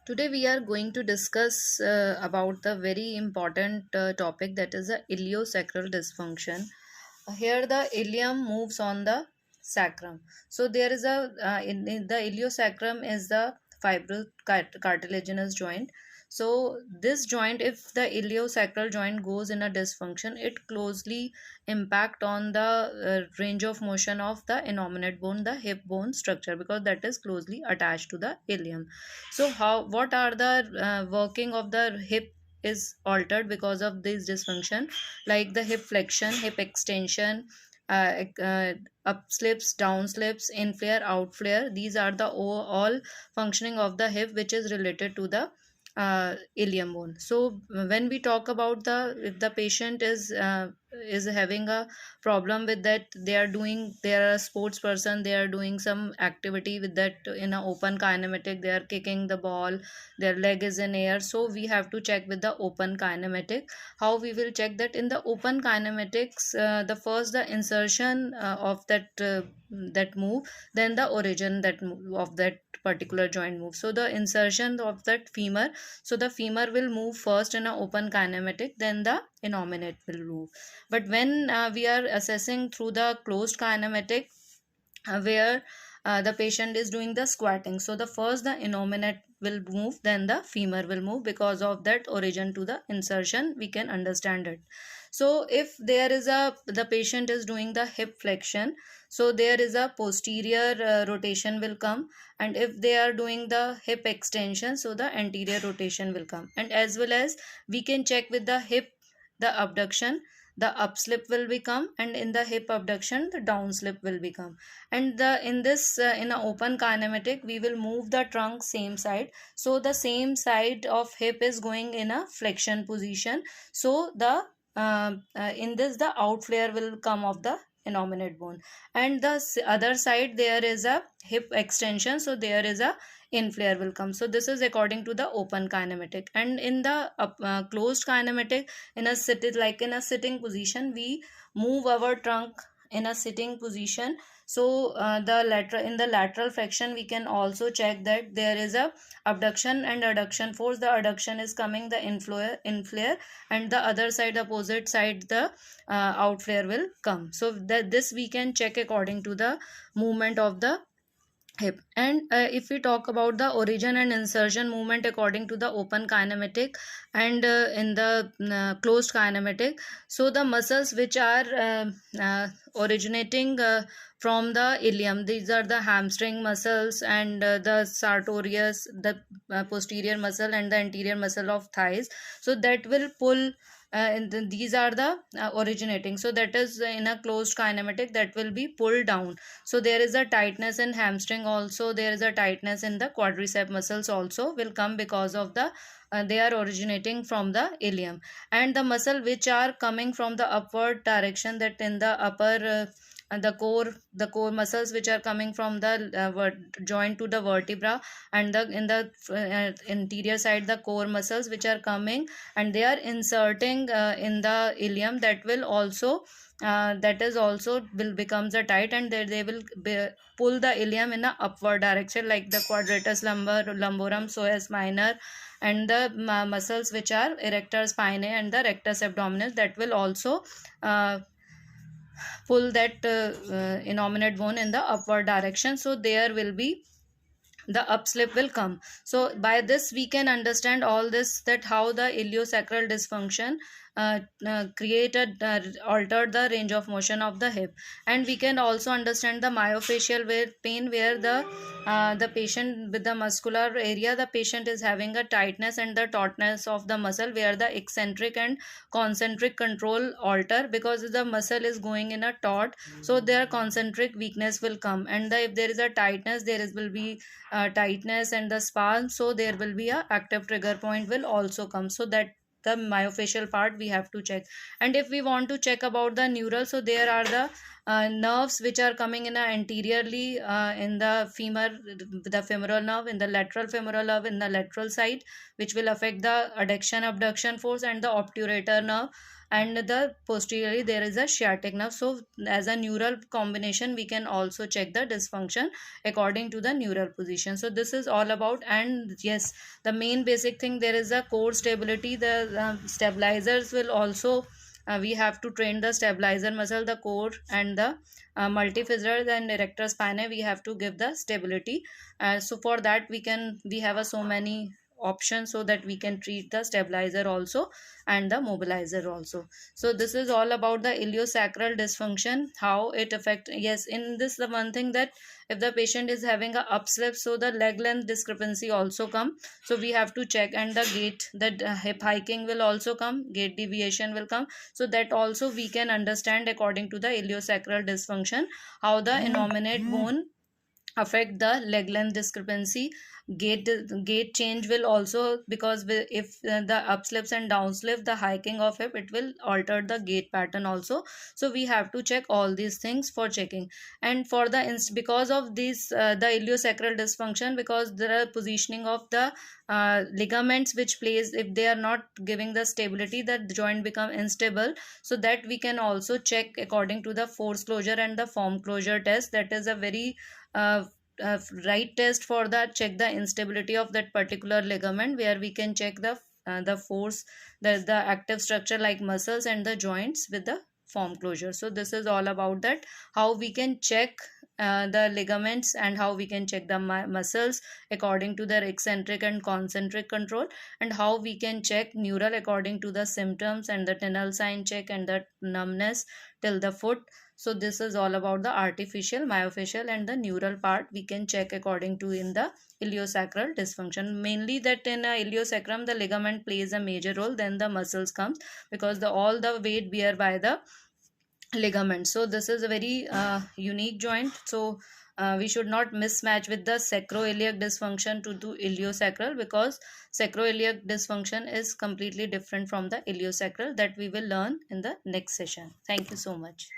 Today we are going to discuss about the very important topic, that is the iliosacral dysfunction. Here the ilium moves on the sacrum. So there is a in the iliosacrum is the cartilaginous joint. So this joint, if the iliosacral joint goes in a dysfunction, it closely impact on the range of motion of the innominate bone, the hip bone structure, because that is closely attached to the ilium. So how, what are the working of the hip is altered because of this dysfunction, like the hip flexion, hip extension, up slips, down slips, in flare, out flare. These are the all functioning of the hip which is related to the ilium bone. So when we talk about the, if the patient is having a problem with that, they are a sports person, they are doing some activity with that in a open kinematic, they are kicking the ball, their leg is in air, so we have to check with the open kinematic. How we will check that? In the open kinematics, the first the insertion of that move, then the origin of that particular joint move. So the insertion of that femur, so the femur will move first in a open kinematic, then the innominate will move. But when we are assessing through the closed kinematic, where the patient is doing the squatting, so the first the innominate will move, then the femur will move. Because of that origin to the insertion, we can understand it. So if there is a, the patient is doing the hip flexion, so there is a posterior rotation will come, and if they are doing the hip extension, so the anterior rotation will come. And as well as we can check with the hip, the abduction, the upslip will become, and in the hip abduction the downslip will become. And the in this in a open kinematic, we will move the trunk same side, so the same side of hip is going in a flexion position. So the in this the out flare will come of the innominate bone, and the other side there is a hip extension, so there is a in flare will come. So this is according to the open kinematic. And in the closed kinematic, in a sit, like in a sitting position, we move our trunk in a sitting position. So the lateral, in the lateral flexion, we can also check that there is a abduction and adduction force. The adduction is coming the in flare, and the other side, opposite side, the out flare will come. So that this we can check according to the movement of the hip. And if we talk about the origin and insertion movement according to the open kinematic and in the closed kinematic, so the muscles which are originating from the ilium, these are the hamstring muscles and the sartorius, the posterior muscle, and the anterior muscle of thighs. So that will pull and then these are the originating, so that is in a closed kinematic, that will be pulled down. So there is a tightness in hamstring also, there is a tightness in the quadricep muscles also will come, because of the they are originating from the ilium. And the muscle which are coming from the upward direction, that in the upper the core muscles which are coming from the joint to the vertebra, and the in the interior side the core muscles which are coming and they are inserting in the ilium, that will also that is also will becomes a tight, and they will pull the ilium in a upward direction, like the quadratus lumborum, psoas minor, and the muscles which are erector spinae and the rectus abdominis, that will also pull that innominate bone in the upward direction. So there will be the upslip will come. So by this we can understand all this, that how the iliosacral dysfunction created altered the range of motion of the hip. And we can also understand the myofascial pain, where the patient with the muscular area, the patient is having a tightness and the tautness of the muscle, where the eccentric and concentric control alter, because the muscle is going in a taut, so their concentric weakness will come. And if there is a tightness, will be tightness and the spasm, so there will be a active trigger point will also come. So that the myofascial part we have to check. And if we want to check about the neural, so there are the nerves which are coming in anteriorly in the femur, the femoral nerve, in the lateral femoral nerve, in the lateral side, which will affect the adduction abduction force, and the obturator nerve and the posteriorly there is a sciatic nerve. So as a neural combination we can also check the dysfunction according to the neural position. So this is all about. And yes, the main basic thing, there is a core stability. The stabilizers will also, we have to train the stabilizer muscle, the core and the multifibular and erector spinae, we have to give the stability. So for that we have so many options, so that we can treat the stabilizer also and the mobilizer also. So this is all about the iliosacral dysfunction, how it affect. Yes, in this the one thing that if the patient is having a upslip, so the leg length discrepancy also come. So we have to check. And the gait, that hip hiking will also come, gait deviation will come. So that also we can understand according to the iliosacral dysfunction, how the innominate bone affect the leg length discrepancy. Gait change will also, because if the upslips and downslips, the hiking of hip, it will alter the gait pattern also. So we have to check all these things for checking. And for the because of this the iliosacral dysfunction, because there are positioning of the ligaments which plays, if they are not giving the stability, that the joint become unstable. So that we can also check according to the force closure and the form closure test. That is a very uh, right test for that, check the instability of that particular ligament, where we can check the force, the active structure like muscles and the joints with the form closure. So this is all about that, how we can check the ligaments, and how we can check the muscles according to their eccentric and concentric control, and how we can check neural according to the symptoms and the tunnel sign check and the numbness till the foot. So this is all about the artificial, myofascial and the neural part we can check according to in the iliosacral dysfunction. Mainly that in a iliosacrum the ligament plays a major role, then the muscles comes, because the all the weight bear by the ligament. So this is a very unique joint. So we should not mismatch with the sacroiliac dysfunction to do iliosacral, because sacroiliac dysfunction is completely different from the iliosacral, that we will learn in the next session. Thank you so much.